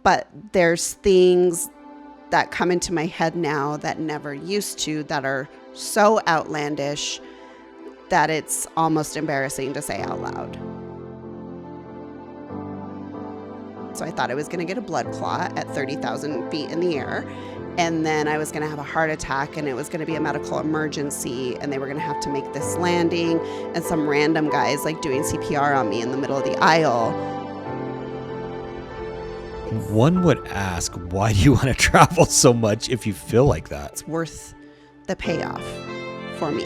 But there's things that come into my head now that never used to, that are so outlandish that it's almost embarrassing to say out loud. So I thought I was going to get a blood clot at 30,000 feet in the air. And then I was going to have a heart attack, and it was going to be a medical emergency, and they were going to have to make this landing, and some random guys like doing CPR on me in the middle of the aisle. One would ask, why do you want to travel so much if you feel like that? It's worth the payoff for me.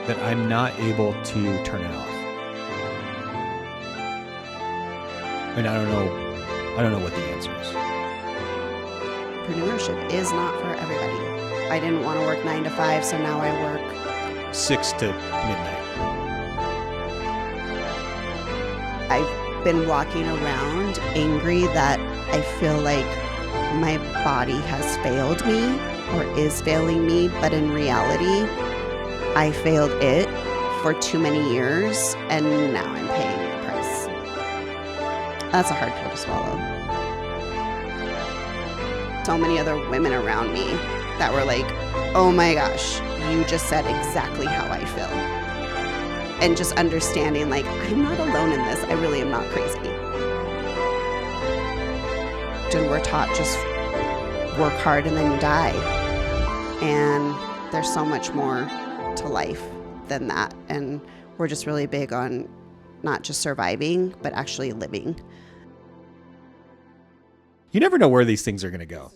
That I'm not able to turn it off. And I don't know what the answer is. Entrepreneurship is not for everybody. I didn't want to work 9 to 5, so now I work 6 to midnight. I've been walking around angry that I feel like my body has failed me or is failing me, but in reality, I failed it for too many years, and now I'm paying the price. That's a hard pill to swallow. So many other women around me that were like, oh my gosh, you just said exactly how I feel. And just understanding, like, I'm not alone in this. I really am not crazy. And we're taught just work hard and then you die. And there's so much more to life than that. And we're just really big on not just surviving, but actually living. You never know where these things are going to go.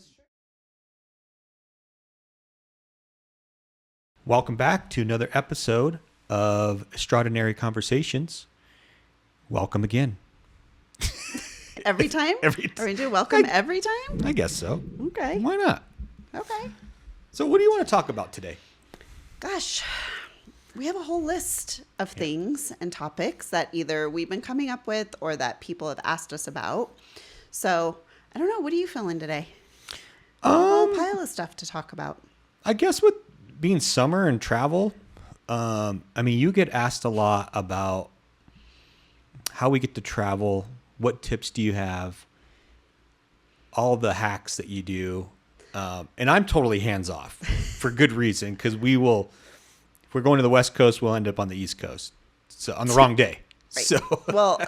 Welcome back to another episode of Estradanary Conversations. Welcome again. Every time? Are we going to do welcome every time? I guess so. Okay. Why not? Okay. So what do you want to talk about today? Gosh, we have a whole list of things and topics that either we've been coming up with or that people have asked us about. So I don't know. What are you feeling today? A whole pile of stuff to talk about. I guess with being summer and travel, I mean, you get asked a lot about how we get to travel. What tips do you have? All the hacks that you do. And I'm totally hands off for good reason, because if we're going to the West Coast, we'll end up on the East Coast. So on the wrong day. Right. So well,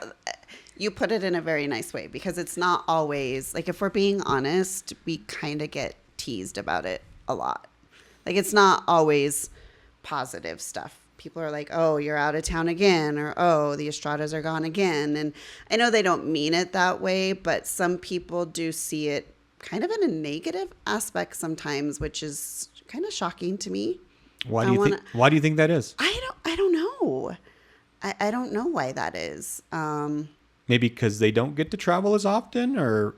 you put it in a very nice way, because it's not always, like, if we're being honest, we kind of get teased about it a lot. Like, it's not always positive stuff. People are like, oh, you're out of town again, or, oh, the Estradas are gone again. And I know they don't mean it that way, but some people do see it kind of in a negative aspect sometimes, which is kind of shocking to me. Why do you think that is? I don't know. I don't know why that is. Maybe because they don't get to travel as often, or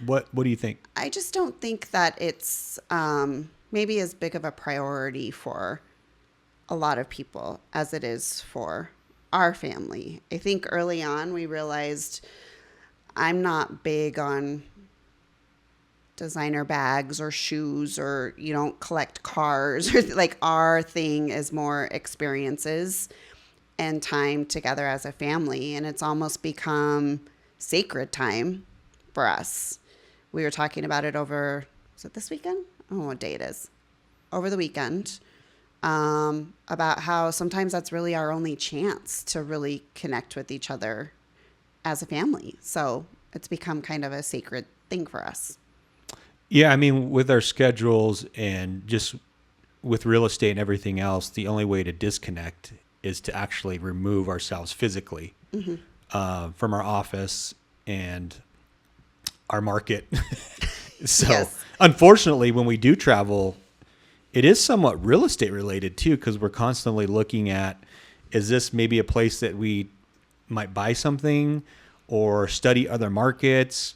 what do you think? I just don't think that it's maybe as big of a priority for a lot of people as it is for our family. I think early on we realized I'm not big on designer bags or shoes, or you don't collect cars, or like, our thing is more experiences and time together as a family. And it's almost become sacred time for us. We were talking about it was it this weekend? I don't know what day it is. Over the weekend. About how sometimes that's really our only chance to really connect with each other as a family. So it's become kind of a sacred thing for us. Yeah, I mean, with our schedules and just with real estate and everything else, the only way to disconnect is to actually remove ourselves physically from our office and our market. So Yes. Unfortunately, when we do travel, it is somewhat real estate related too, because we're constantly looking at, is this maybe a place that we might buy something or study other markets?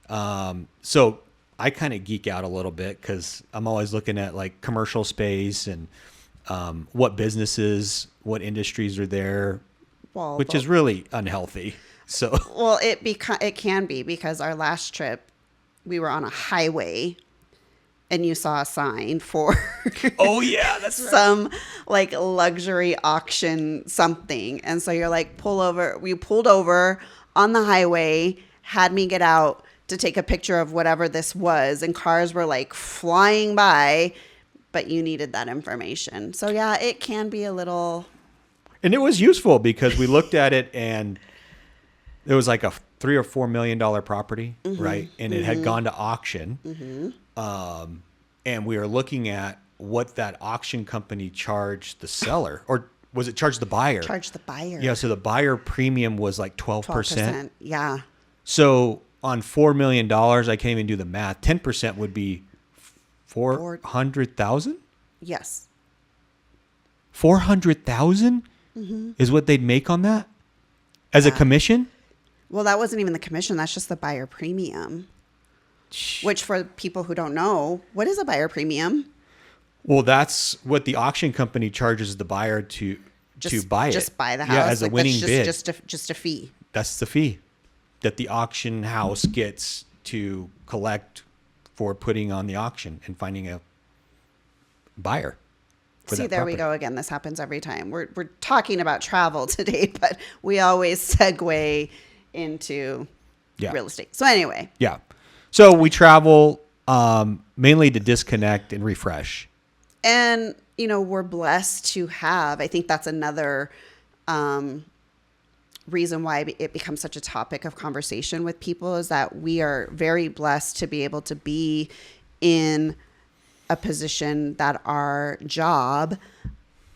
So I kind of geek out a little bit, because I'm always looking at like commercial space and what businesses, what industries are there, which is really unhealthy. So well, it can be, because our last trip, we were on a highway and you saw a sign for oh yeah, that's right. some like luxury auction something. And so you're like, pull over. We pulled over on the highway, had me get out to take a picture of whatever this was, and cars were like flying by, but you needed that information. So yeah, it can be a little. And it was useful because we looked at it and it was like a $3 or $4 million property, right? And it had gone to auction. And we were looking at what that auction company charged the seller, or was it charged the buyer? Charge the buyer. Yeah, so the buyer premium was like 12%. 12%. Yeah. So on $4 million, I can't even do the math. 10% would be 400,000? Yes. 400,000 is what they'd make on that as a commission? Well, that wasn't even the commission. That's just the buyer premium. Which, for people who don't know, what is a buyer premium? Well, that's what the auction company charges the buyer to buy it. Just buy the house. Yeah, as a winning bid. Just a fee. That's the fee that the auction house gets to collect for putting on the auction and finding a buyer. See, there we go again. This happens every time. We're talking about travel today, but we always segue into real estate. So anyway. Yeah. So we travel mainly to disconnect and refresh. And, we're blessed to have, I think that's another reason why it becomes such a topic of conversation with people, is that we are very blessed to be able to be in a position that our job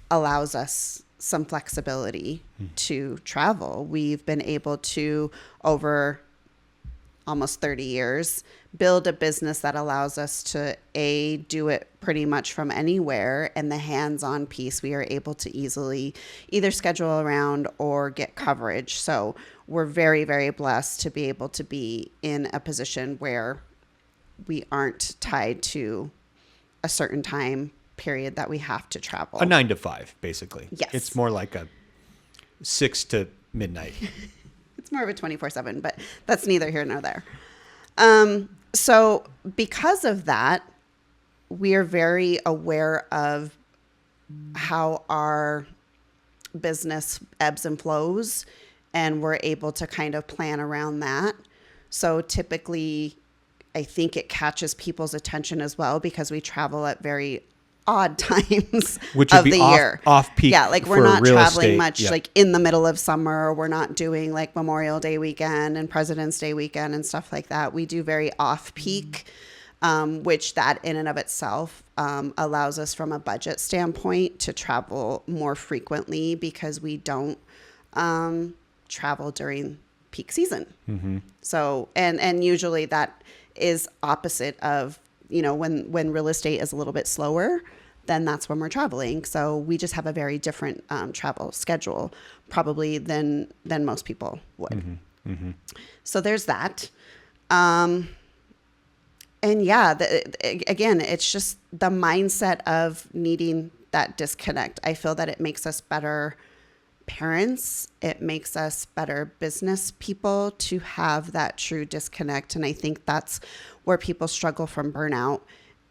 allows us some flexibility to travel. We've been able to, over almost 30 years, build a business that allows us to do it pretty much from anywhere, and the hands-on piece we are able to easily either schedule around or get coverage. So we're very, very blessed to be able to be in a position where we aren't tied to a certain time period that we have to travel. A 9 to 5, basically. Yes. It's more like a 6 to midnight. It's more of a 24/7, but that's neither here nor there. So because of that, we are very aware of how our business ebbs and flows, and we're able to kind of plan around that. So typically, I think it catches people's attention as well, because we travel at very odd times Which of would be the off, year. Off peak. Yeah, like we're for not real traveling estate. much like in the middle of summer. We're not doing like Memorial Day weekend and President's Day weekend and stuff like that. We do very off peak, which that in and of itself allows us from a budget standpoint to travel more frequently, because we don't travel during peak season. So, and usually that is opposite of, when real estate is a little bit slower, then that's when we're traveling. So we just have a very different travel schedule probably than most people would. So there's that. And yeah, again, it's just the mindset of needing that disconnect. I feel that it makes us better parents. It makes us better business people to have that true disconnect. And I think that's where people struggle from burnout,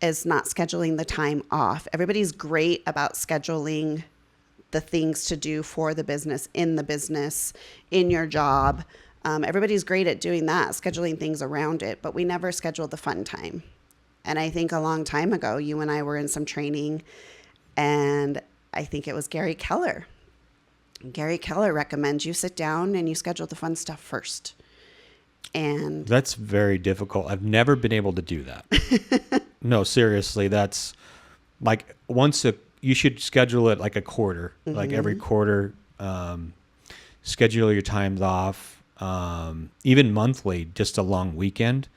is not scheduling the time off. Everybody's great about scheduling the things to do for the business, in your job. Everybody's great at doing that, scheduling things around it, but we never schedule the fun time. And I think a long time ago, you and I were in some training, and I think it was Gary Keller. Gary Keller recommends you sit down and you schedule the fun stuff first. And that's very difficult. I've never been able to do that. No, seriously, that's like you should schedule it like a quarter, like every quarter, schedule your times off, even monthly, just a long weekend.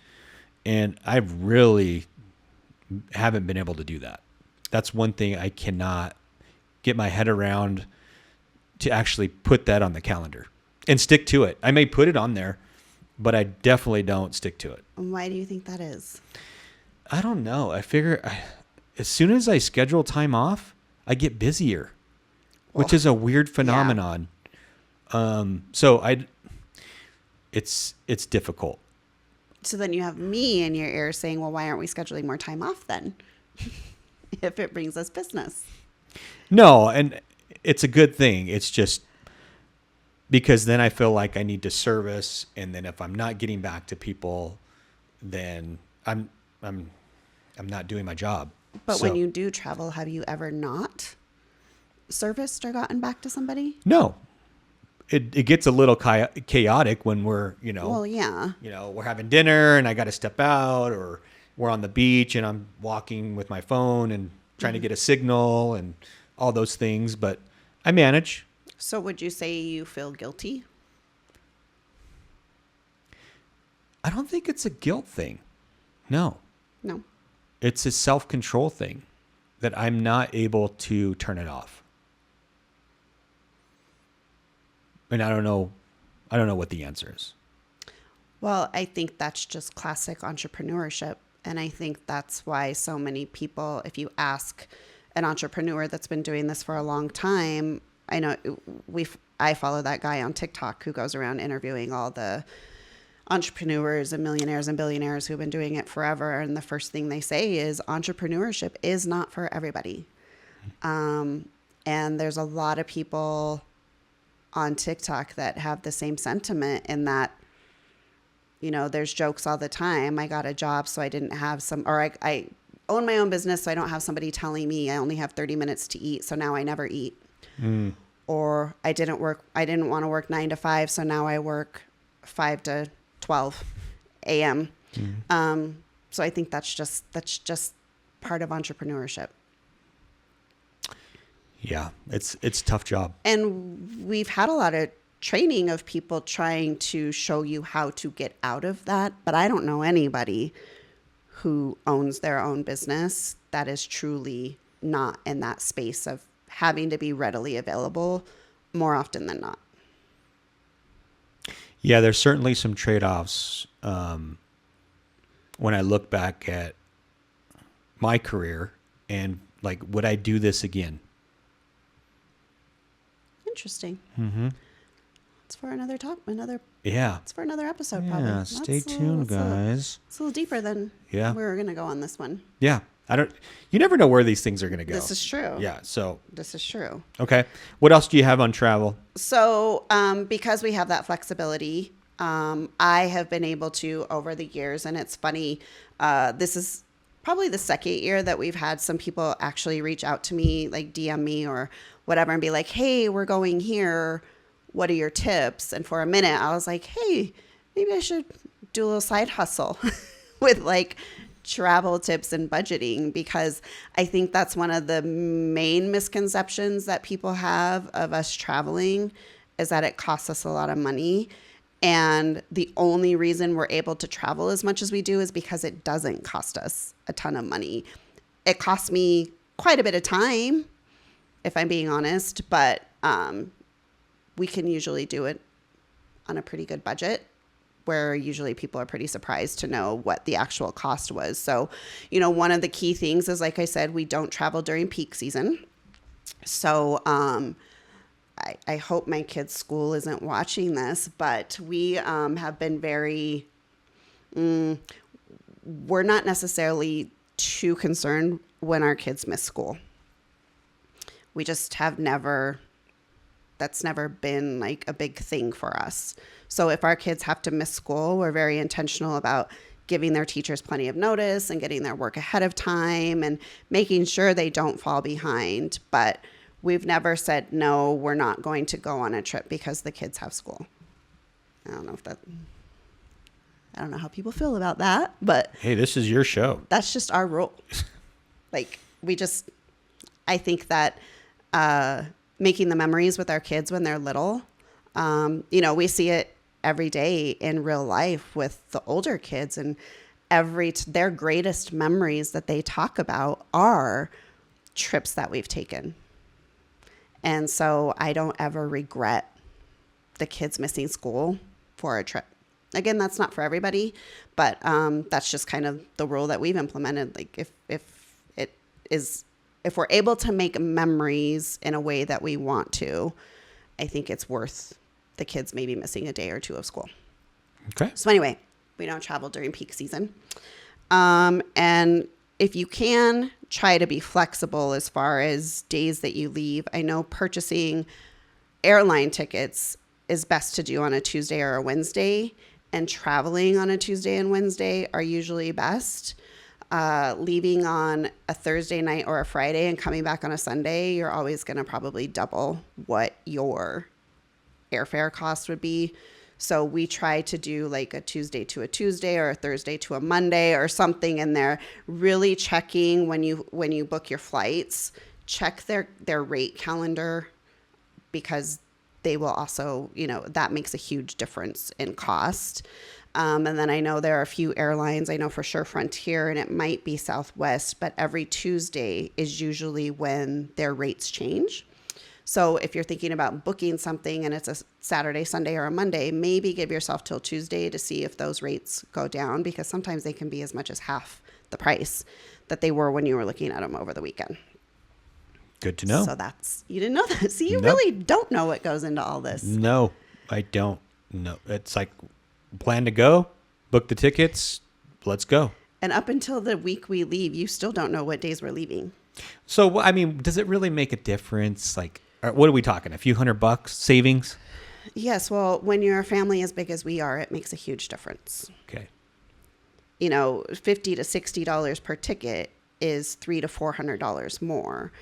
And I really haven't been able to do that. That's one thing I cannot get my head around, to actually put that on the calendar and stick to it. I may put it on there, but I definitely don't stick to it. Why do you think that is? I don't know. I figure as soon as I schedule time off, I get busier, which is a weird phenomenon. Yeah. It's difficult. So then you have me in your ear saying, well, why aren't we scheduling more time off then? If it brings us business. No, and it's a good thing. It's just because then I feel like I need to service, and then if I'm not getting back to people, then I'm not doing my job. But So- when you do travel, have you ever not serviced or gotten back to somebody? No, it gets a little chaotic when we're, Well, yeah. we're having dinner and I got to step out, or we're on the beach and I'm walking with my phone and trying to get a signal and all those things, but I manage. So would you say you feel guilty? I don't think it's a guilt thing. No, No. it's a self-control thing that I'm not able to turn it off. And I don't know what the answer is. Well, I think that's just classic entrepreneurship. And I think that's why so many people, if you ask an entrepreneur that's been doing this for a long time, I know I follow that guy on TikTok who goes around interviewing all the entrepreneurs and millionaires and billionaires who've been doing it forever. And the first thing they say is entrepreneurship is not for everybody. And there's a lot of people on TikTok that have the same sentiment in that, there's jokes all the time. I got a job, so I didn't have I own my own business, so I don't have somebody telling me I only have 30 minutes to eat, so now I never eat. Or I didn't want to work 9 to 5, so now I work 5 to 12 a.m. So I think that's just part of entrepreneurship. Yeah, it's a tough job. And we've had a lot of training of people trying to show you how to get out of that. But I don't know anybody who owns their own business that is truly not in that space of having to be readily available more often than not. Yeah, there's certainly some trade-offs when I look back at my career and like, would I do this again? Interesting. Mm-hmm. It's for another Yeah. It's for another episode, probably. Yeah, stay tuned, guys. It's a little deeper than we were going to go on this one. Yeah. You never know where these things are going to go. This is true. Yeah. So. This is true. Okay. What else do you have on travel? So, because we have that flexibility, I have been able to over the years, and it's funny, this is probably the second year that we've had some people actually reach out to me, like DM me or whatever, and be like, hey, we're going here. What are your tips? And for a minute, I was like, hey, maybe I should do a little side hustle with like travel tips and budgeting, because I think that's one of the main misconceptions that people have of us traveling is that it costs us a lot of money. And the only reason we're able to travel as much as we do is because it doesn't cost us a ton of money. It costs me quite a bit of time, if I'm being honest, but we can usually do it on a pretty good budget, where usually people are pretty surprised to know what the actual cost was. So, one of the key things is, like I said, we don't travel during peak season. So I hope my kids' school isn't watching this, but we have been very, we're not necessarily too concerned when our kids miss school. We just have that's never been like a big thing for us. So if our kids have to miss school, we're very intentional about giving their teachers plenty of notice and getting their work ahead of time and making sure they don't fall behind. But we've never said, no, we're not going to go on a trip because the kids have school. I don't know how people feel about that, but hey, this is your show. That's just our rule. Like, I think that making the memories with our kids when they're little, we see it every day in real life with the older kids, and their greatest memories that they talk about are trips that we've taken. And so I don't ever regret the kids missing school for a trip. Again, that's not for everybody, but that's just kind of the rule that we've implemented. Like if we're able to make memories in a way that we want to, I think it's worth the kids maybe missing a day or two of school. Okay. So anyway, we don't travel during peak season. And if you can, try to be flexible as far as days that you leave. I know purchasing airline tickets is best to do on a Tuesday or a Wednesday, and traveling on a Tuesday and Wednesday are usually best. Leaving on a Thursday night or a Friday and coming back on a Sunday, you're always going to probably double what your airfare cost would be. So we try to do like a Tuesday to a Tuesday or a Thursday to a Monday or something in there. Really checking when you book your flights, check their rate calendar, because they will also, that makes a huge difference in cost. And then I know there are a few airlines. I know for sure Frontier, and it might be Southwest, but every Tuesday is usually when their rates change. So if you're thinking about booking something and it's a Saturday, Sunday, or a Monday, maybe give yourself till Tuesday to see if those rates go down, because sometimes they can be as much as half the price that they were when you were looking at them over the weekend. Good to know. So you didn't know that. See, you really don't know what goes into all this. No, I don't know. It's like plan to go, book the tickets, let's go. And up until the week we leave, you still don't know what days we're leaving. So, I mean, does it really make a difference? Like, what are we talking? A few $100 savings? Yes. Well, when you're a family as big as we are, it makes a huge difference. Okay. $50 to $60 per ticket is $300 to $400 more.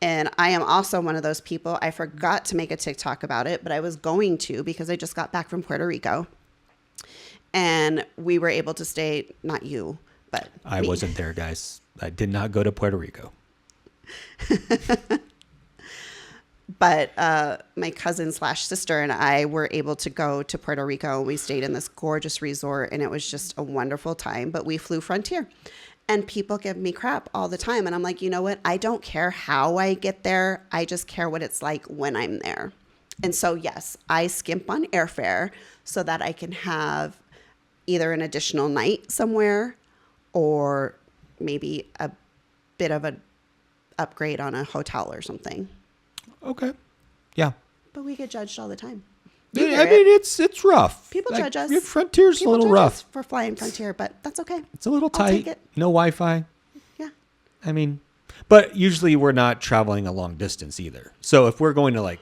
And I am also one of those people. I forgot to make a TikTok about it, but I was going to, because I just got back from Puerto Rico. And we were able to stay, not you, but I wasn't there, guys. I did not go to Puerto Rico. But my cousin / sister and I were able to go to Puerto Rico. We stayed in this gorgeous resort, and it was just a wonderful time. But we flew Frontier. And people give me crap all the time. And I'm like, you know what? I don't care how I get there. I just care what it's like when I'm there. And so, yes, I skimp on airfare so that I can have either an additional night somewhere or maybe a bit of an upgrade on a hotel or something. Okay. Yeah. But we get judged all the time. I mean, it's rough. People judge us. Frontier's a little rough for flying Frontier, but that's okay. It's a little tight. I'll take it. No Wi-Fi. Yeah. I mean, but usually we're not traveling a long distance either. So if we're going to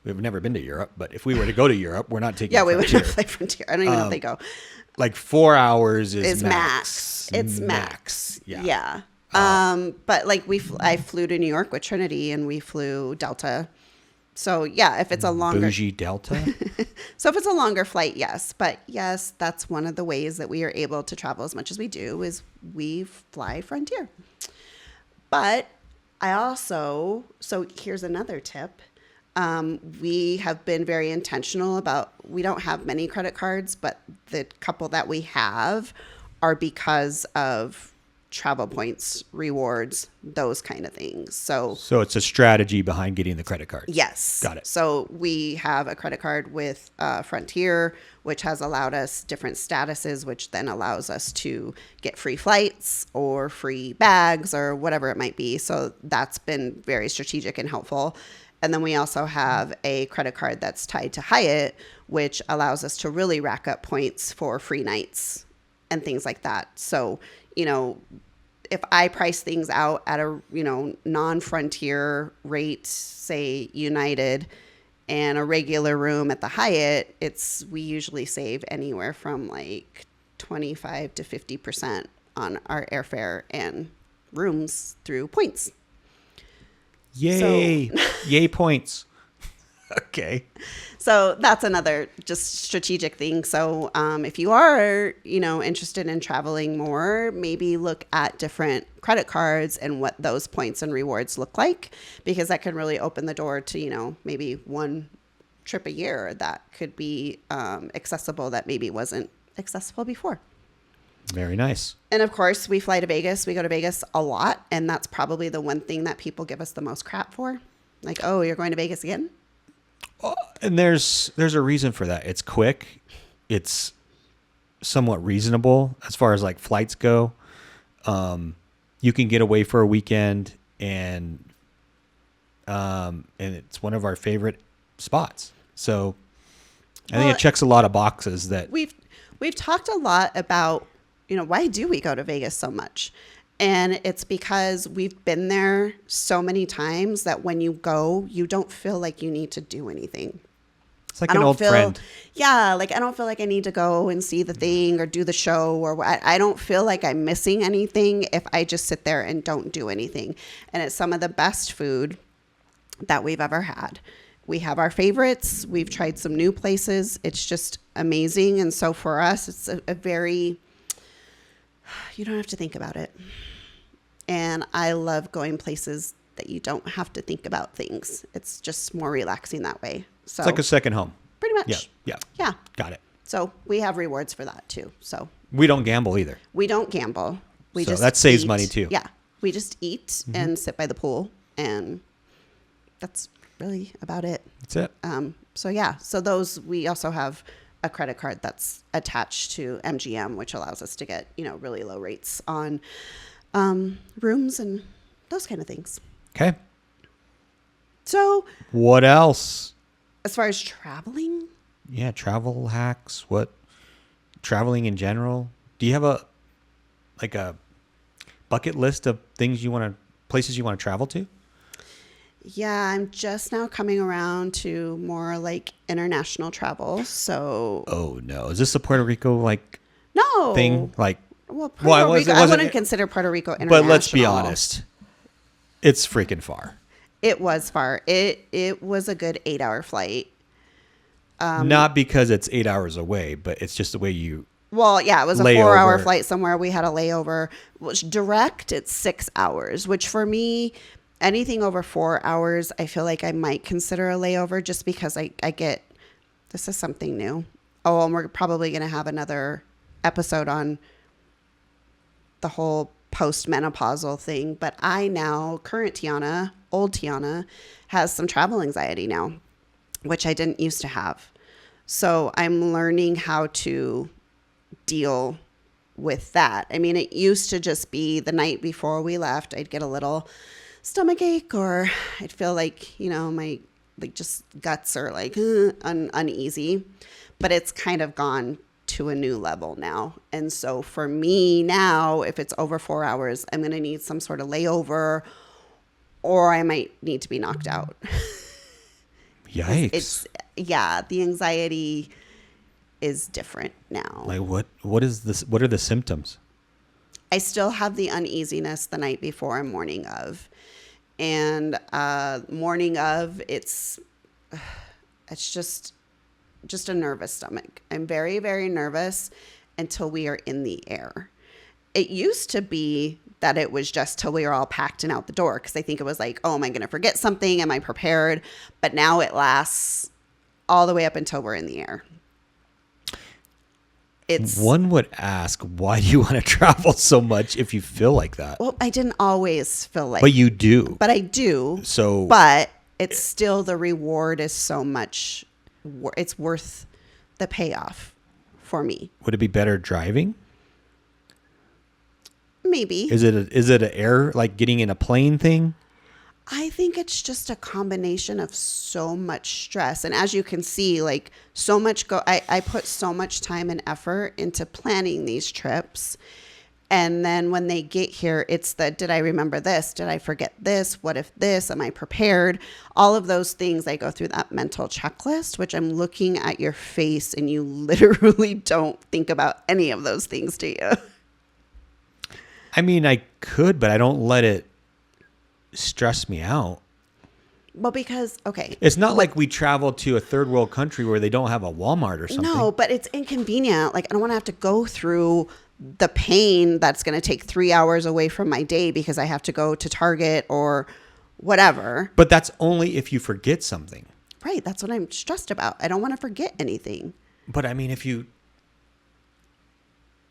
we've never been to Europe, but if we were to go to Europe, we're not taking we Frontier. would fly Frontier. I don't even know if they go. Like 4 hours is max. It's max. Yeah. But I flew to New York with Trinity, and we flew Delta. So yeah, if it's a longer bougie Delta. So if it's a longer flight, yes. But yes, that's one of the ways that we are able to travel as much as we do is we fly Frontier. But so here's another tip. We have been very intentional about, we don't have many credit cards, but the couple that we have are because of travel points, rewards, those kind of things. So it's a strategy behind getting the credit cards. Yes. Got it. So we have a credit card with Frontier, which has allowed us different statuses, which then allows us to get free flights or free bags or whatever it might be. So that's been very strategic and helpful. And then we also have a credit card that's tied to Hyatt, which allows us to really rack up points for free nights and things like that. So, if I price things out at a, non-Frontier rate, say United, and a regular room at the Hyatt, we usually save anywhere from like 25 to 50% on our airfare and rooms through points. Yay. Yay points. Okay. So that's another just strategic thing. So if you are, interested in traveling more, maybe look at different credit cards and what those points and rewards look like, because that can really open the door to, maybe one trip a year that could be accessible that maybe wasn't accessible before. Very nice. And of course, we fly to Vegas. We go to Vegas a lot. And that's probably the one thing that people give us the most crap for. Like, oh, you're going to Vegas again? And there's a reason for that. It's quick. It's somewhat reasonable as far as like flights go. You can get away for a weekend, and it's one of our favorite spots. So I think it checks a lot of boxes that we've talked a lot about, why do we go to Vegas so much? And it's because we've been there so many times that when you go, you don't feel like you need to do anything. It's like an old friend. Yeah, like I don't feel like I need to go and see the thing or do the show or what. I don't feel like I'm missing anything if I just sit there and don't do anything. And it's some of the best food that we've ever had. We have our favorites. We've tried some new places. It's just amazing. And so for us, it's a very, you don't have to think about it. And I love going places that you don't have to think about things. It's just more relaxing that way. So It's like a second home. pretty much. Yeah. Yeah. Got it. So we have rewards for that too. So We don't gamble either. we don't gamble. We So just that saves eat. money too. Yeah. We just eat and sit by the pool, and that's really about it. That's it. So yeah. So those, we also have a credit card that's attached to MGM, which allows us to get, really low rates on rooms and those kind of things. Okay. So What else? as far as traveling, Yeah, travel hacks. What? Traveling in general. Do you have a bucket list of places you want to travel to? yeah, I'm just now coming around to more like international travel. So Oh no, is this a Puerto Rico no thing? Well, Puerto Well, it Rico, I wasn't- wouldn't consider Puerto Rico international. But let's be honest, it's freaking far. It was far. It was a good 8-hour flight. Not because it's 8 hours away, but it's just the way you. Well, yeah, it was a Layover. 4-hour flight somewhere. We had a layover. Which direct, it's 6 hours, which for me, anything over 4 hours, I feel like I might consider a layover just because I get, this is something new. Oh, and we're probably going to have another episode on the whole post-menopausal thing. But I now, current Tiana, old Tiana, has some travel anxiety now, which I didn't used to have. So I'm learning how to deal with that. I mean, it used to just be the night before we left, I'd get a little stomach ache, or I'd feel like, my just guts are uneasy, but it's kind of gone to a new level now. And so for me now, if it's over 4 hours, I'm going to need some sort of layover, or I might need to be knocked out. Yikes! The anxiety is different now. Like what is this? What are the symptoms? I still have the uneasiness the night before and morning of. And morning of, it's just a nervous stomach. I'm very, very nervous until we are in the air. It used to be that it was just till we were all packed and out the door, because I think it was like, oh, am I going to forget something? Am I prepared? But now it lasts all the way up until we're in the air. One would ask, why do you want to travel so much if you feel like that? Well, I didn't always feel like, But you do. but I do. So, But it's still, the reward is so much, it's worth the payoff for me. would it be better driving? Maybe. Is it an air, like getting in a plane thing? I think it's just a combination of so much stress. And as you can see, so much I put so much time and effort into planning these trips. And then when they get here, it's did I remember this? Did I forget this? What if this? Am I prepared? All of those things, I go through that mental checklist, which I'm looking at your face, and you literally don't think about any of those things, do you? I mean, I could, but I don't let it stress me out. Well, because, okay. It's not like we travel to a third world country where they don't have a Walmart or something. No, but it's inconvenient. I don't want to have to go through the pain that's going to take 3 hours away from my day because I have to go to Target or whatever. But that's only if you forget something. Right. That's what I'm stressed about. I don't want to forget anything. But I mean, if you,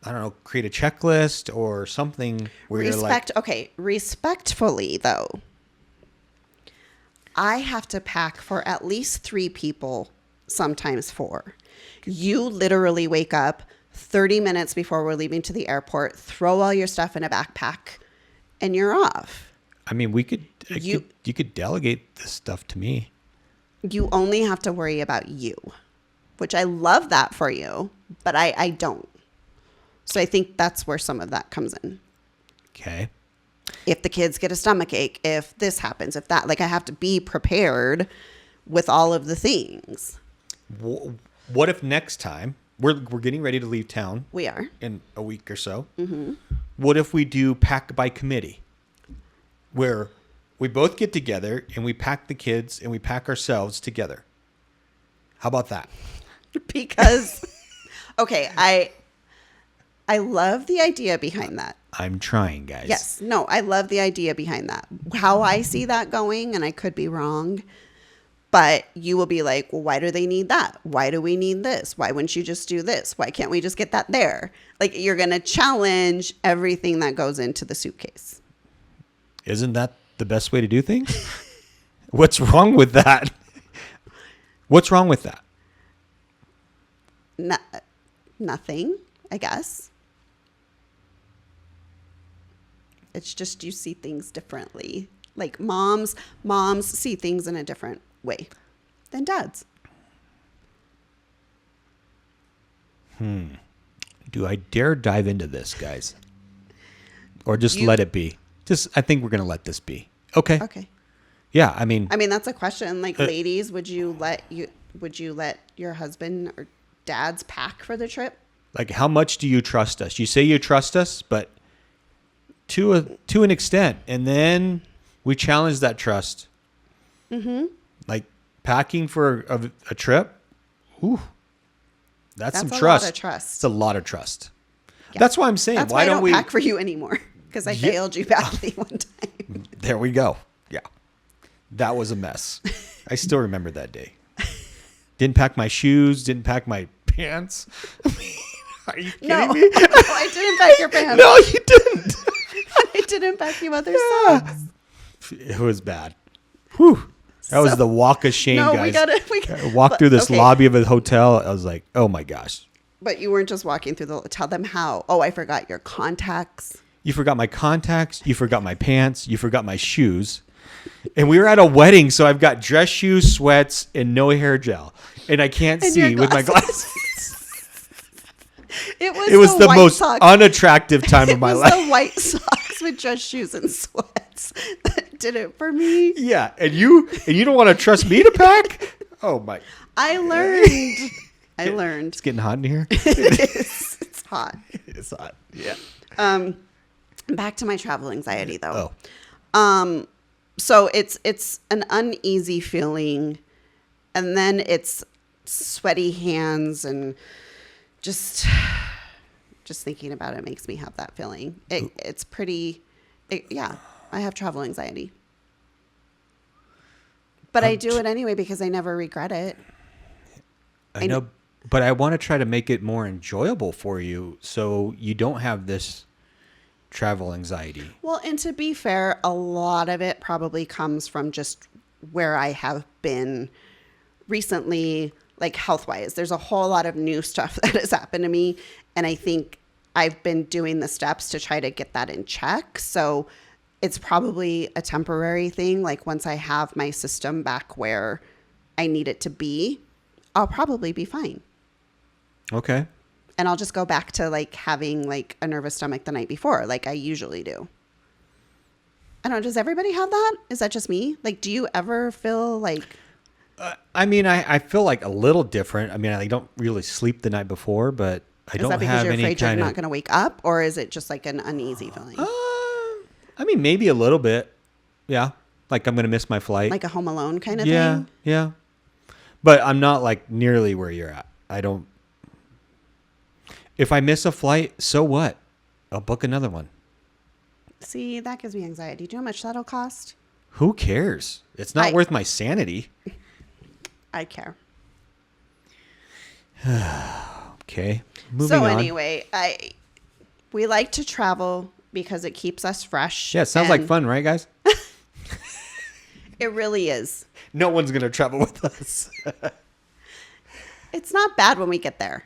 I don't know, create a checklist or something where you're like, Okay. Respectfully, though, I have to pack for at least 3 people, sometimes 4. You literally wake up 30 minutes before we're leaving to the airport, throw all your stuff in a backpack, and you're off. I mean, you could delegate this stuff to me. You only have to worry about you, which I love that for you, but I don't. So I think that's where some of that comes in. Okay. If the kids get a stomach ache, if this happens, if that, I have to be prepared with all of the things. What if next time we're getting ready to leave town? We are. In a week or so. Mm-hmm. What if we do pack by committee, where we both get together and we pack the kids and we pack ourselves together? How about that? Because, okay, I love the idea behind that. I'm trying, guys. Yes. No, I love the idea behind that. How I see that going, and I could be wrong, but you will be like, well, why do they need that? Why do we need this? Why wouldn't you just do this? Why can't we just get that there? Like, you're going to challenge everything that goes into the suitcase. Isn't that the best way to do things? What's wrong with that? What's wrong with that? Nothing, I guess. It's just you see things differently. Like moms see things in a different way than dads. Do I dare dive into this, guys? Or just let it be? I think we're going to let this be. Okay. Okay. Yeah, I mean that's a question. Like, ladies, would you let your husband or dads pack for the trip? Like, how much do you trust us? You say you trust us, but to an extent, and then we challenge that trust. Mm-hmm. Like packing for a trip. Ooh, that's some trust. Lot of trust. It's a lot of trust. Yeah. That's why I'm saying, that's why I don't pack for you anymore, because I failed you badly one time. There we go. Yeah, that was a mess. I still remember that day. Didn't pack my shoes. Didn't pack my pants. Are you kidding me? No, I didn't pack your pants. No, you didn't. I didn't pack you other socks. It was bad. Whew. That was the walk of shame, no, guys. I walked through this lobby of a hotel. I was like, oh my gosh. But you weren't just walking through tell them how. Oh, I forgot your contacts. You forgot my contacts. You forgot my pants. You forgot my shoes. And we were at a wedding, so I've got dress shoes, sweats, and no hair gel. And I can't see with my glasses. It was the most unattractive time of my life. It was the white socks with dress shoes and sweats that did it for me. Yeah, and you don't want to trust me to pack? Oh my! I learned. It's getting hot in here. It is. It's hot. It's hot. Yeah. Back to my travel anxiety, though. Oh. So it's an uneasy feeling, and then it's sweaty hands, and just thinking about it makes me have that feeling. It's pretty. Yeah, I have travel anxiety, but I do it anyway because I never regret it. I know, but I want to try to make it more enjoyable for you, so you don't have this travel anxiety. Well, and to be fair, a lot of it probably comes from just where I have been recently, like health-wise. There's a whole lot of new stuff that has happened to me, and I think I've been doing the steps to try to get that in check. So it's probably a temporary thing. Like once I have my system back where I need it to be, I'll probably be fine. Okay. And I'll just go back to like having like a nervous stomach the night before, like I usually do. I don't know. Does everybody have that? Is that just me? Like, do you ever feel like... I mean, I feel like a little different. I mean, I don't really sleep the night before, but I don't have any kind of... Is that because you're afraid you're not going to wake up? Or is it just like an uneasy feeling? I mean, maybe a little bit. Yeah. Like I'm going to miss my flight. Like a Home Alone kind of thing? Yeah. But I'm not like nearly where you're at. I don't... If I miss a flight, so what? I'll book another one. See, that gives me anxiety. Do you know how much that'll cost? Who cares? It's not worth my sanity. I care. Okay. Moving on. Anyway, we like to travel because it keeps us fresh. Yeah, it sounds like fun, right, guys? It really is. No one's going to travel with us. It's not bad when we get there.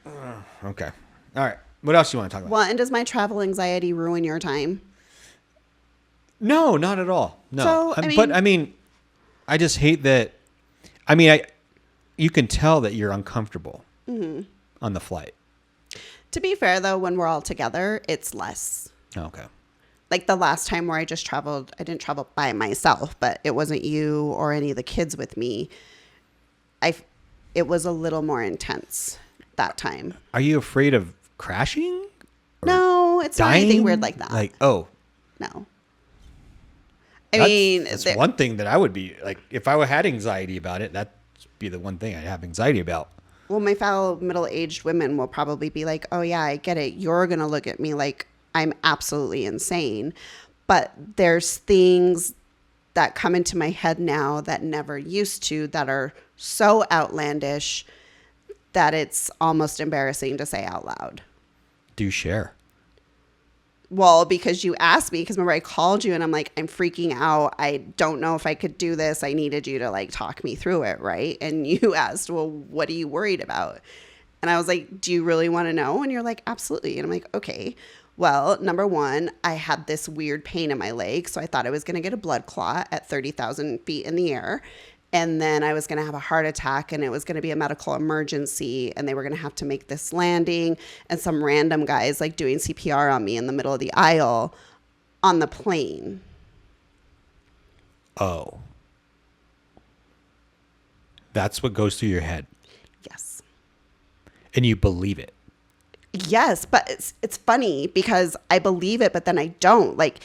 Okay. All right. What else do you want to talk about? Well, and does my travel anxiety ruin your time? No, not at all. No. So, but I just hate that. You can tell that you're uncomfortable on the flight. To be fair, though, when we're all together, it's less. Okay. Like the last time where I just traveled, I didn't travel by myself, but it wasn't you or any of the kids with me. it was a little more intense that time. Are you afraid of crashing? No, it's not anything weird like that. Like, oh. No. I mean, that's one thing that I would be like, if I had anxiety about it, that'd be the one thing I'd have anxiety about. Well, my fellow middle-aged women will probably be like, oh yeah, I get it. You're going to look at me like I'm absolutely insane. But there's things that come into my head now that never used to, that are so outlandish that it's almost embarrassing to say out loud. Do share. Well, because you asked me, because remember I called you and I'm like, I'm freaking out. I don't know if I could do this. I needed you to like talk me through it, right? And you asked, well, what are you worried about? And I was like, do you really want to know? And you're like, absolutely. And I'm like, okay. Well, number one, I had this weird pain in my leg. So I thought I was going to get a blood clot at 30,000 feet in the air. And then I was going to have a heart attack and it was going to be a medical emergency and they were going to have to make this landing, and some random guys like doing CPR on me in the middle of the aisle on the plane. Oh. That's what goes through your head. Yes. And you believe it. Yes, but it's funny because I believe it, but then I don't. Like,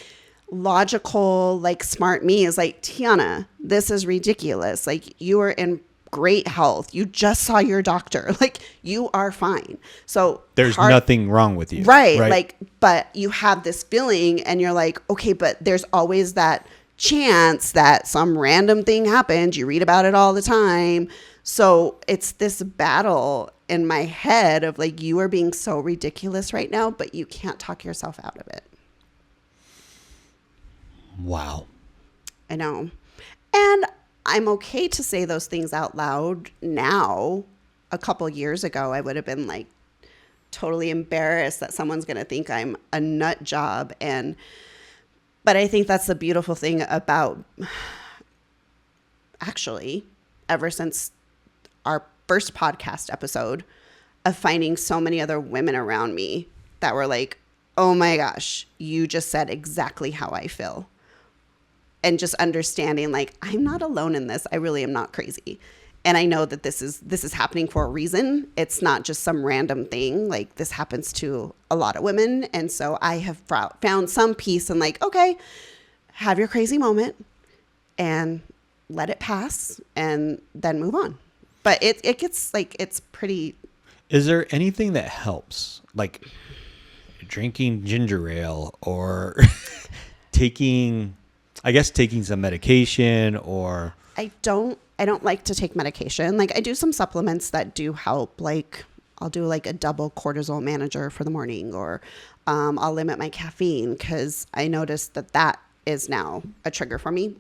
logical, like smart me is like, Tiana, this is ridiculous. Like, you are in great health. You just saw your doctor. Like, you are fine. So there's nothing wrong with you. Right. Like, but you have this feeling and you're like, okay, but there's always that chance that some random thing happens. You read about it all the time. So it's this battle in my head of like, you are being so ridiculous right now, but you can't talk yourself out of it. Wow. I know. And I'm okay to say those things out loud now. A couple years ago, I would have been like totally embarrassed that someone's going to think I'm a nut job. But I think that's the beautiful thing about, actually, ever since our first podcast episode, of finding so many other women around me that were like, oh my gosh, you just said exactly how I feel. And just understanding, like, I'm not alone in this. I really am not crazy. And I know that this is happening for a reason. It's not just some random thing. Like, this happens to a lot of women. And so I have found some peace and like, okay, have your crazy moment and let it pass and then move on. But it gets like, it's pretty. Is there anything that helps? Like drinking ginger ale or taking some medication, or I don't like to take medication. Like, I do some supplements that do help. Like, I'll do like a double cortisol manager for the morning, or I'll limit my caffeine because I noticed that is now a trigger for me.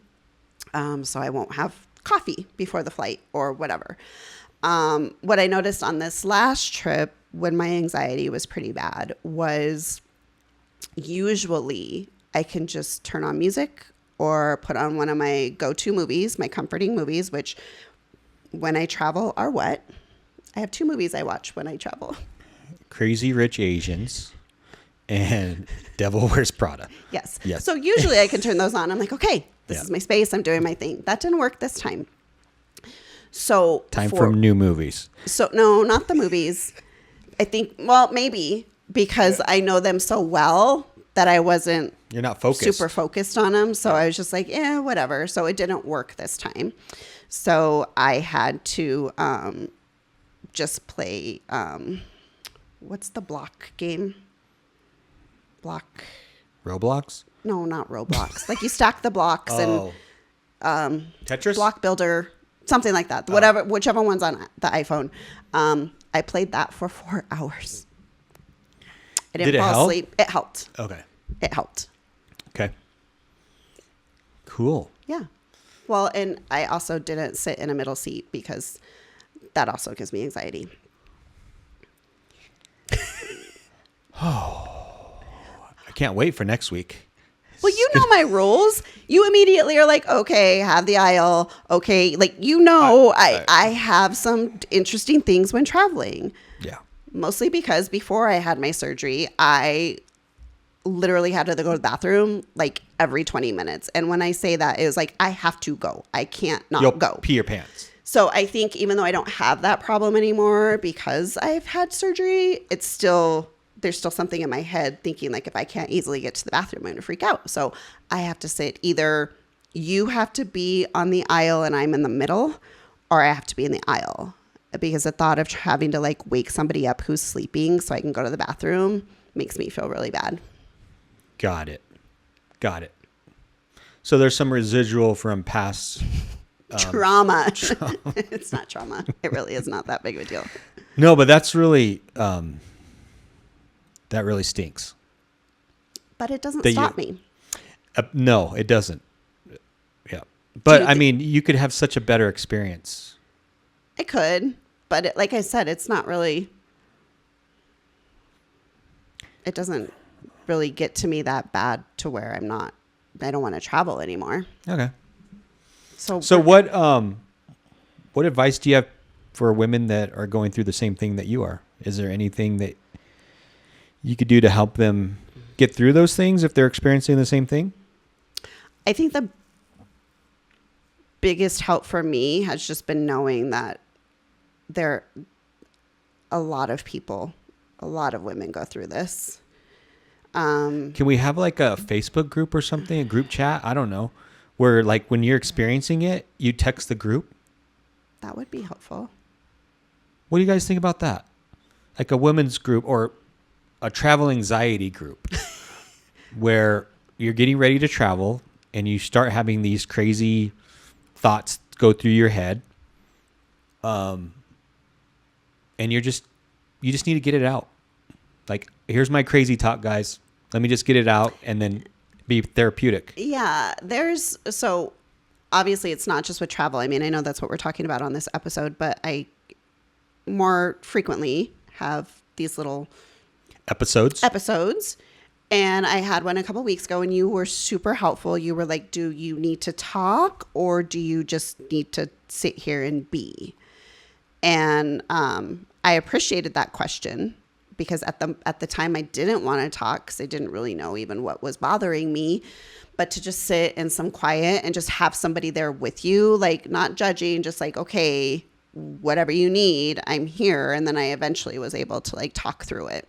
So I won't have coffee before the flight or whatever. What I noticed on this last trip when my anxiety was pretty bad was usually I can just turn on music or put on one of my go-to movies, my comforting movies, which when I travel are what? I have two movies I watch when I travel. Crazy Rich Asians and Devil Wears Prada. Yes. So usually I can turn those on. I'm like, okay, this is my space. I'm doing my thing. That didn't work this time. So time for new movies. So no, not the movies. I think, well, maybe because I know them so well that I wasn't You're not focused. super focused on them. So I was just like, whatever. So it didn't work this time. So I had to just play, what's the block game? Roblox? No, not Roblox. Like, you stack the blocks and Tetris? Block Builder, something like that. Whichever one's on the iPhone. I played that for 4 hours. I didn't fall asleep. It helped. Okay. It helped. Okay. Cool. Yeah. Well, and I also didn't sit in a middle seat because that also gives me anxiety. I can't wait for next week. Well, you know my rules. You immediately are like, okay, have the aisle. Okay. Like, I have some interesting things when traveling. Yeah. Mostly because before I had my surgery, I literally had to go to the bathroom like every 20 minutes. And when I say that, it was like, I have to go. I can't not You'll go. pee your pants. So I think even though I don't have that problem anymore because I've had surgery, there's still something in my head thinking like if I can't easily get to the bathroom, I'm going to freak out. So I have to sit either you have to be on the aisle and I'm in the middle, or I have to be in the aisle, because the thought of having to like wake somebody up who's sleeping so I can go to the bathroom makes me feel really bad. Got it. So there's some residual from past trauma. It's not trauma. It really is not that big of a deal. No, but that's really, that really stinks. But it doesn't stop me. No, it doesn't. Yeah. But I mean, you could have such a better experience. I could, but like I said, it's not really, it doesn't really get to me that bad to where I don't want to travel anymore. Okay. So what advice do you have for women that are going through the same thing that you are? Is there anything that you could do to help them get through those things if they're experiencing the same thing? I think the biggest help for me has just been knowing that a lot of women go through this. Can we have like a Facebook group or something, a group chat? I don't know. Where like when you're experiencing it, you text the group? That would be helpful. What do you guys think about that? Like a women's group or a travel anxiety group where you're getting ready to travel and you start having these crazy thoughts go through your head. And you just need to get it out. Like, here's my crazy talk, guys. Let me just get it out and then be therapeutic. Yeah, so obviously it's not just with travel. I mean, I know that's what we're talking about on this episode, but I more frequently have these little episodes. And I had one a couple weeks ago and you were super helpful. You were like, do you need to talk or do you just need to sit here and be? And I appreciated that question because at the time I didn't want to talk because I didn't really know even what was bothering me. But to just sit in some quiet and just have somebody there with you, like not judging, just like, okay, whatever you need, I'm here. And then I eventually was able to like talk through it.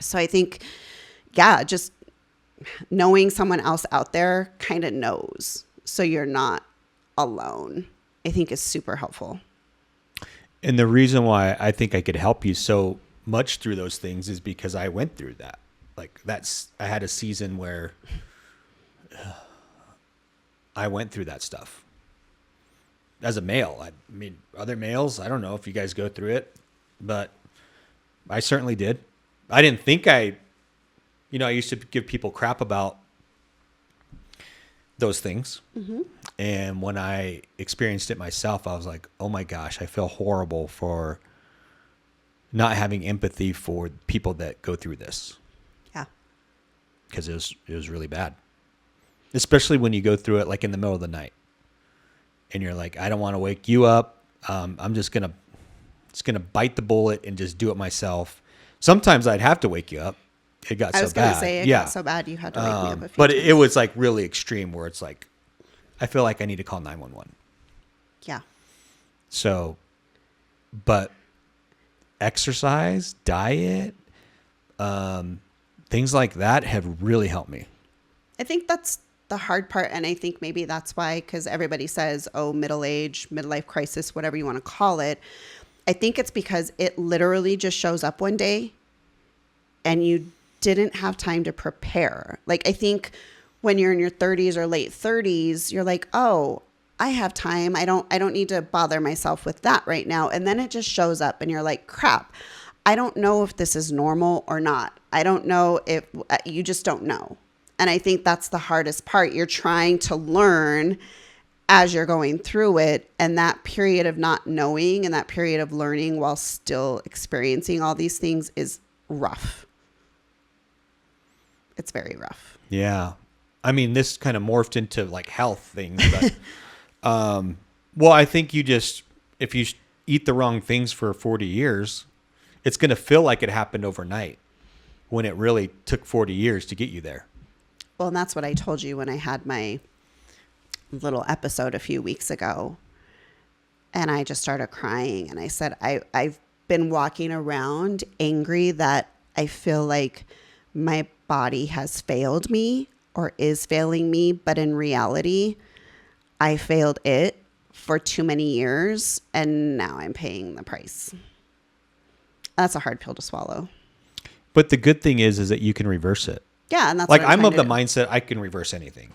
So I think, yeah, just knowing someone else out there kind of knows. So you're not alone, I think is super helpful. And the reason why I think I could help you so much through those things is because I went through that. Like I had a season where I went through that stuff as a male. I mean, other males, I don't know if you guys go through it, but I certainly did. I didn't think I used to give people crap about those things. Mm-hmm. And when I experienced it myself, I was like, oh my gosh, I feel horrible for not having empathy for people that go through this. Yeah. Because it was really bad. Especially when you go through it like in the middle of the night. And you're like, I don't want to wake you up. I'm just gonna bite the bullet and just do it myself. Sometimes I'd have to wake you up. It got so bad. I was going to say it got so bad you had to wake me up a few But times. it was like really extreme where it's like, I feel like I need to call 911. Yeah. So, but exercise, diet, things like that have really helped me. I think that's the hard part. And I think maybe that's why, because everybody says, oh, middle age, midlife crisis, whatever you want to call it. I think it's because it literally just shows up one day and you didn't have time to prepare. Like, I think when you're in your 30s or late 30s, you're like, oh, I have time. I don't need to bother myself with that right now. And then it just shows up and you're like, crap, I don't know if this is normal or not. I don't know if you just don't know. And I think that's the hardest part. You're trying to learn as you're going through it. And that period of not knowing and that period of learning while still experiencing all these things is rough. It's very rough. Yeah. I mean, this kind of morphed into like health things, but, well, I think if you eat the wrong things for 40 years, it's going to feel like it happened overnight when it really took 40 years to get you there. Well, and that's what I told you when I had my little episode a few weeks ago. And I just started crying. And I said, I've been walking around angry that I feel like my body has failed me or is failing me. But in reality, I failed it for too many years. And now I'm paying the price. That's a hard pill to swallow. But the good thing is that you can reverse it. Yeah. And that's like what I'm of the do. mindset I can reverse anything.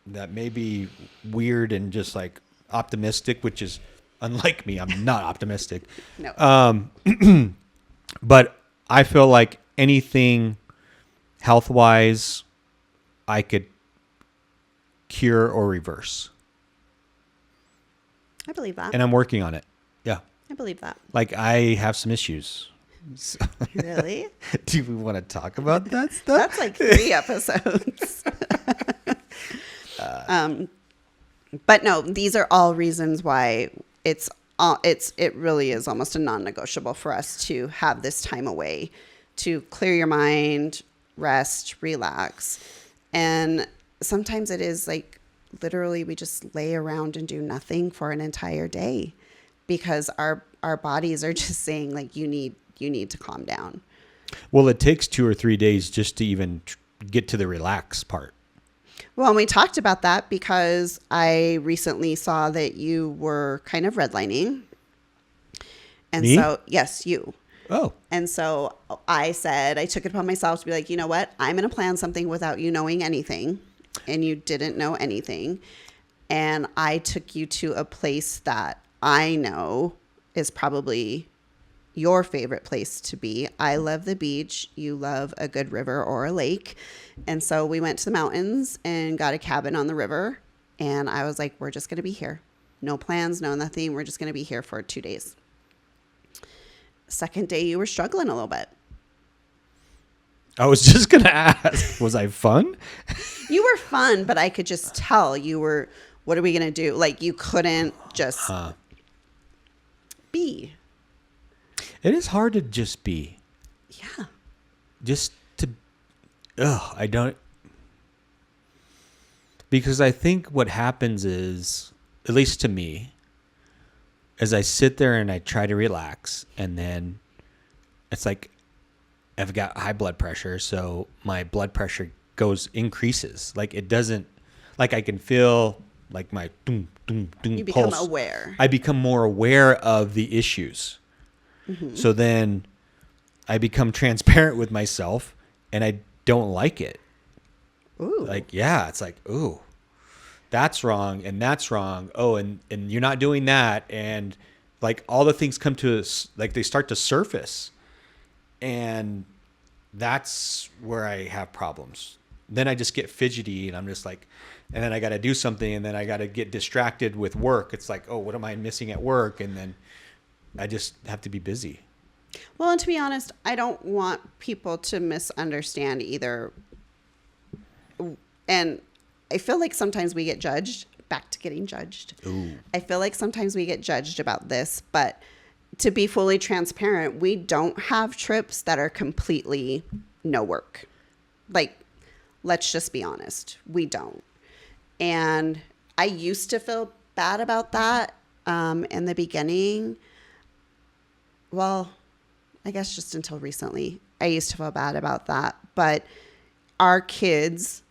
That may be weird and just like optimistic, which is unlike me. I'm not optimistic. No. But I feel like anything health-wise, I could cure or reverse. I believe that. And I'm working on it. Yeah. I believe that. Like I have some issues. So Really? do we want to talk about that stuff? That's like 3 episodes. But no, these are all reasons why it really is almost a non-negotiable for us to have this time away, to clear your mind, rest, relax. And sometimes it is like literally we just lay around and do nothing for an entire day because our bodies are just saying like you need to calm down. Well, it takes 2 or 3 days just to even get to the relax part. Well, and we talked about that because I recently saw that you were kind of redlining. And Me? so, yes, you. Oh. And so I said, I took it upon myself to be like, you know what? I'm going to plan something without you knowing anything. And you didn't know anything. And I took you to a place that I know is probably your favorite place to be. I love the beach. You love a good river or a lake. And so we went to the mountains and got a cabin on the river. And I was like, we're just going to be here. No plans, no nothing. We're just going to be here for 2 days. Second day, you were struggling a little bit. I was just going to ask, was I fun? You were fun, but I could just tell you were, what are we going to do? Like you couldn't just be. It is hard to just be. Yeah. Just to, I don't. Because I think what happens is, at least to me, is I sit there and I try to relax, and then it's like I've got high blood pressure, so my blood pressure increases. Like it doesn't, like I can feel like my doom, doom, doom You become pulse. aware. I become more aware of the issues. Mm-hmm. So then I become transparent with myself, and I don't like it. Ooh. Like, yeah, it's like, ooh, that's wrong and that's wrong. Oh, and you're not doing that. And like all the things come to us, like they start to surface. And that's where I have problems. Then I just get fidgety and I'm just like, and then I got to do something, and then I got to get distracted with work. It's like, oh, what am I missing at work? And then I just have to be busy. Well, and to be honest, I don't want people to misunderstand either. And I feel like sometimes we get judged. Back to getting judged. Ooh. I feel like sometimes we get judged about this, but to be fully transparent, we don't have trips that are completely no work. Like, let's just be honest. We don't. And I used to feel bad about that in the beginning. Well, I guess just until recently, I used to feel bad about that. But our kids,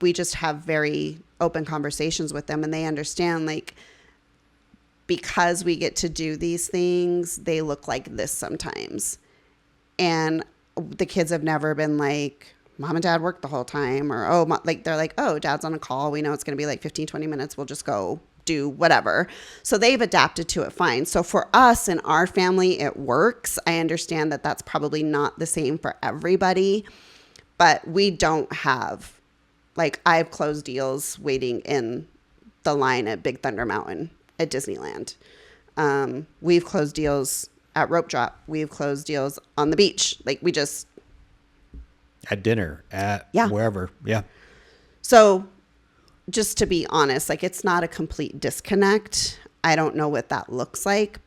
we just have very open conversations with them, and they understand, like, because we get to do these things, they look like this sometimes. And the kids have never been like, Mom and Dad worked the whole time, or, like, they're like, oh, Dad's on a call. We know it's going to be like 15, 20 minutes. We'll just go do whatever. So they've adapted to it fine. So for us and our family, it works. I understand that that's probably not the same for everybody, but we don't have, like, I've closed deals waiting in the line at Big Thunder Mountain at Disneyland. We've closed deals at Rope Drop. We've closed deals on the beach. Like, we just... At dinner, wherever. Yeah. So just to be honest, like, it's not a complete disconnect. I don't know what that looks like,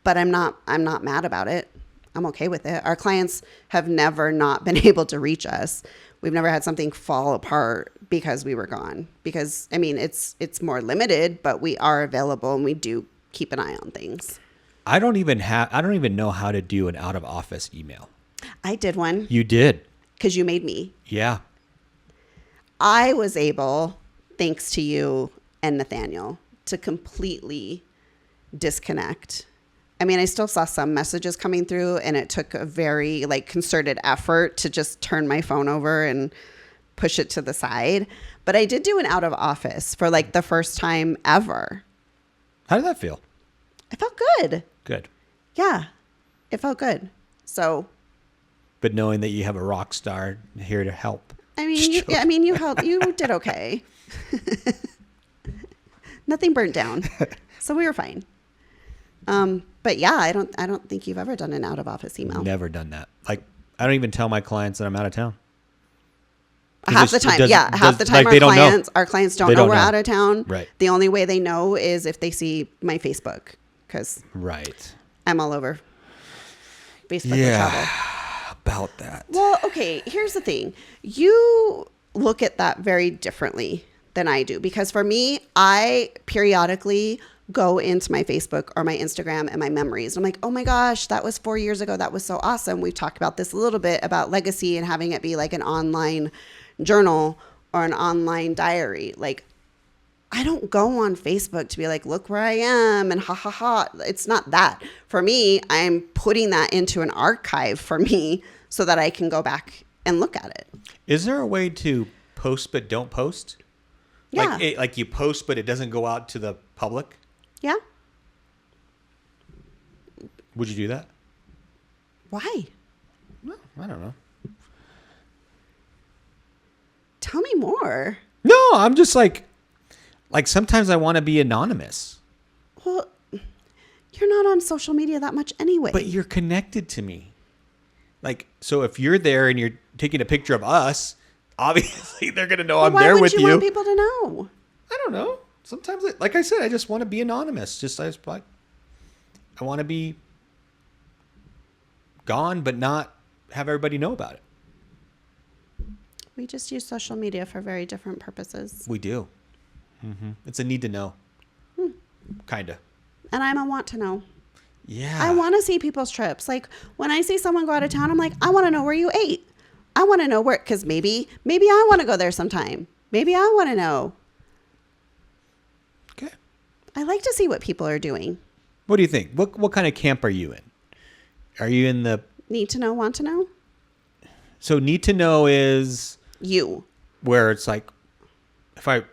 but I'm not mad about it. I'm okay with it. Our clients have never not been able to reach us. We've never had something fall apart because we were gone. Because I mean, it's more limited, but we are available and we do keep an eye on things. I don't even know how to do an out of office email. I did one. You did. Because you made me. Yeah. I was able, thanks to you and Nathaniel, to completely disconnect. I mean, I still saw some messages coming through, and it took a very like concerted effort to just turn my phone over and push it to the side. But I did do an out of office for like the first time ever. How did that feel? I felt good. Good. Yeah, it felt good. So, but knowing that you have a rock star here to help. I mean, you helped. You did okay. Nothing burnt down, so we were fine. But yeah, I don't think you've ever done an out of office email. Never done that. Like, I don't even tell my clients that I'm out of town. Half the time, yeah. Half the time, like, our clients don't know we're out of town. Right. The only way they know is if they see my Facebook, because right, I'm all over Facebook and travel. About that. Well, okay. Here's the thing: you look at that very differently than I do, because for me, I periodically go into my Facebook or my Instagram and my memories. I'm like, oh my gosh, that was 4 years ago. That was so awesome. We've talked about this a little bit about legacy and having it be like an online journal or an online diary. Like, I don't go on Facebook to be like, look where I am and ha ha ha. It's not that. For me, I'm putting that into an archive for me so that I can go back and look at it. Is there a way to post but don't post? Yeah. Like you post but it doesn't go out to the public? Yeah. Would you do that? Why? No, I don't know. Tell me more. No, I'm just like sometimes I want to be anonymous. Well, you're not on social media that much anyway. But you're connected to me. Like, so if you're there and you're taking a picture of us, obviously they're going to know I'm there with you. Why would you want people to know? I don't know. Sometimes, like I said, I just want to be anonymous. I want to be gone, but not have everybody know about it. We just use social media for very different purposes. We do. Mm-hmm. It's a need to know. Kind of. And I'm a want to know. Yeah. I want to see people's trips. Like when I see someone go out of town, I'm like, I want to know where you ate. I want to know where, because maybe I want to go there sometime. Maybe I want to know. Okay. I like to see what people are doing. What do you think? What kind of camp are you in? Are you in the need to know, want to know? So need to know is you. Where it's like, if I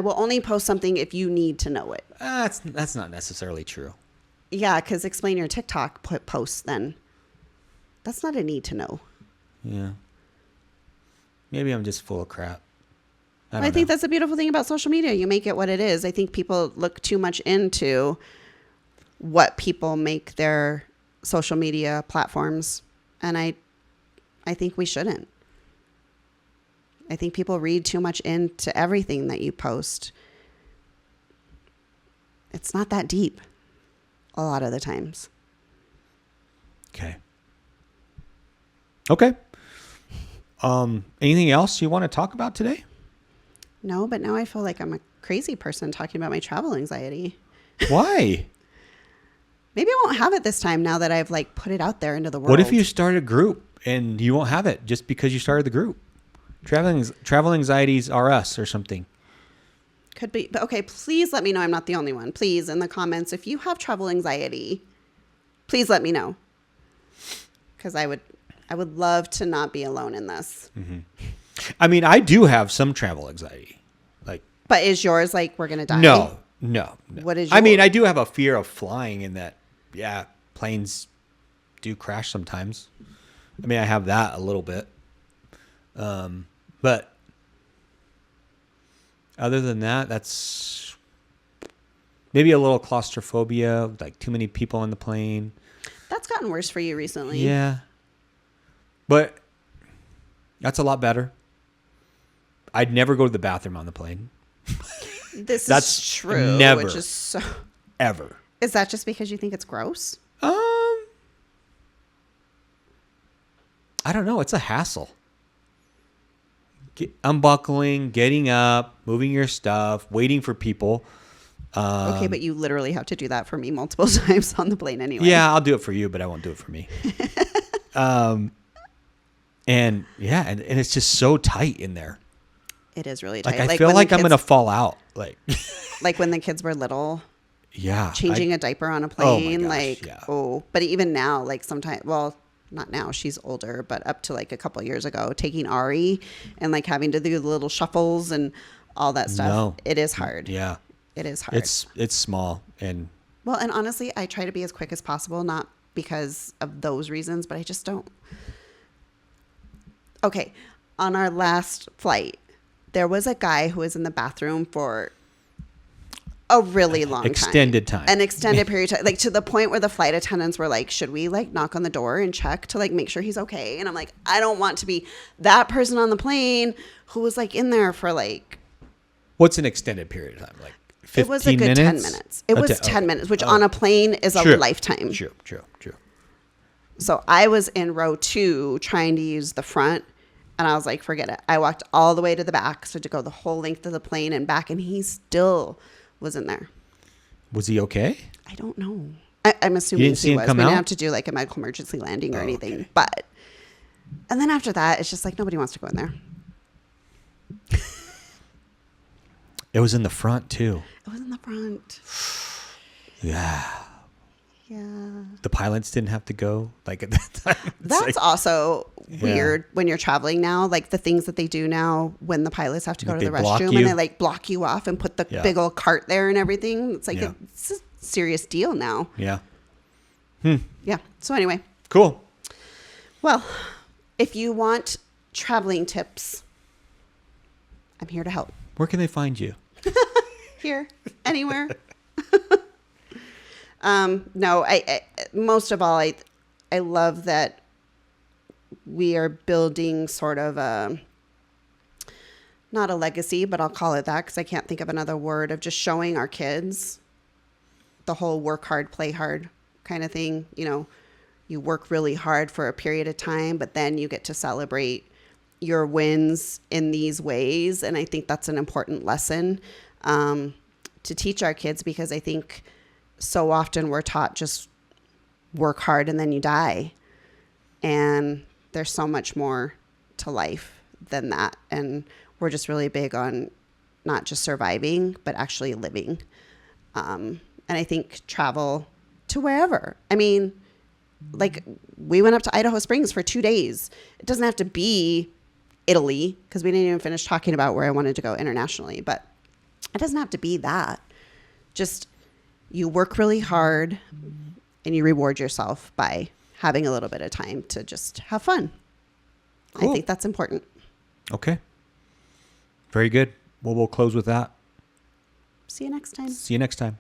will only post something if you need to know it. That's not necessarily true. Yeah, because explain your TikTok posts then. That's not a need to know. Yeah. Maybe I'm just full of crap. I think that's the beautiful thing about social media. You make it what it is. I think people look too much into what people make their social media platforms. And I think we shouldn't. I think people read too much into everything that you post. It's not that deep a lot of the times. Okay. Anything else you want to talk about today? No, but now I feel like I'm a crazy person talking about my travel anxiety. Why? Maybe I won't have it this time now that I've like put it out there into the world. What if you start a group and you won't have it just because you started the group? Travel anxieties are us or something. Could be. But okay, please let me know I'm not the only one. Please, in the comments, if you have travel anxiety, please let me know. Because I would love to not be alone in this. Mm-hmm. I mean, I do have some travel anxiety. But is yours like we're going to die? No. What is yours? I mean, I do have a fear of flying in that, yeah, planes do crash sometimes. I mean, I have that a little bit. But other than that, that's maybe a little claustrophobia, like too many people on the plane. That's gotten worse for you recently. Yeah. But that's a lot better. I'd never go to the bathroom on the plane. That's is true. Never. Which is so... Ever. Is that just because you think it's gross? I don't know. It's a hassle. unbuckling, getting up, moving your stuff, waiting for people. Okay, but you literally have to do that for me multiple times on the plane anyway. Yeah, I'll do it for you, but I won't do it for me. And it's just so tight in there. It is really tight. Like I feel like I'm going to fall out. Like like when the kids were little. Yeah. Changing a diaper on a plane. Oh my gosh, but even now, like sometimes, well, not now, she's older, but up to like a couple of years ago, taking Ari and like having to do the little shuffles and all that stuff. No. It is hard. Yeah. It is hard. It's small and honestly, I try to be as quick as possible, not because of those reasons, but I just don't. Okay. On our last flight, there was a guy who was in the bathroom for a really long extended time. An extended period of time. Like to the point where the flight attendants were like, should we like knock on the door and check to like make sure he's okay? And I'm like, I don't want to be that person on the plane who was like in there for like. What's an extended period of time? Like 15 minutes? It was a good 10 minutes. It was 10 minutes, which on a plane is a lifetime. True. So I was in row 2 trying to use the front. And I was like, forget it. I walked all the way to the back. So to go the whole length of the plane and back. And he still was in there. Was he okay? I don't know. I'm assuming he was. We didn't have to do like a medical emergency landing or anything. Okay. But, and then after that, it's just like nobody wants to go in there. It was in the front too. It was in the front. Yeah. Yeah. The pilots didn't have to go like at that time. That's like, also weird when you're traveling now. Like the things that they do now when the pilots have to go to the restroom and they like block you off and put the big old cart there and everything. It's like it's a serious deal now. Yeah. Yeah. So anyway. Cool. Well, if you want traveling tips, I'm here to help. Where can they find you? Here. Anywhere. No, I most of all, I love that we are building sort of not a legacy, but I'll call it that because I can't think of another word of just showing our kids the whole work hard, play hard kind of thing. You know, you work really hard for a period of time, but then you get to celebrate your wins in these ways. And I think that's an important lesson to teach our kids because I think so often we're taught just work hard and then you die. And there's so much more to life than that. And we're just really big on not just surviving, but actually living. And I think travel to wherever. I mean, like we went up to Idaho Springs for 2 days. It doesn't have to be Italy because we didn't even finish talking about where I wanted to go internationally, but it doesn't have to be that. Just you work really hard and you reward yourself by having a little bit of time to just have fun. Cool. I think that's important. Okay. Very good. Well, we'll close with that. See you next time. See you next time.